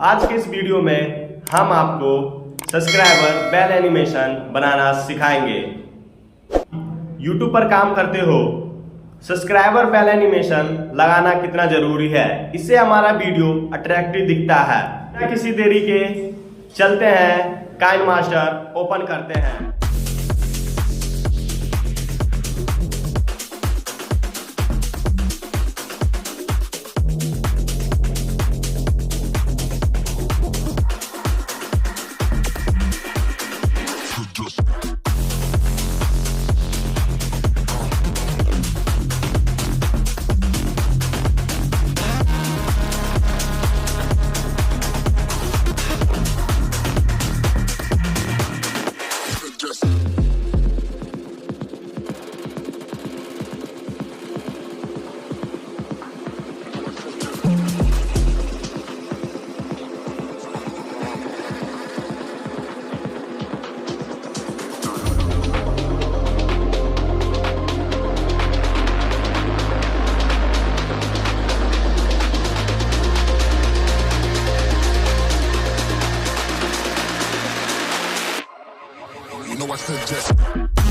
आज के इस वीडियो में हम आपको सब्सक्राइबर बेल एनिमेशन बनाना सिखाएंगे। YouTube पर काम करते हो, सब्सक्राइबर बेल एनिमेशन लगाना कितना जरूरी है, इससे हमारा वीडियो अट्रैक्टिव दिखता है। बिना किसी देरी के चलते हैं, काइन मास्टर ओपन करते हैं। I suggest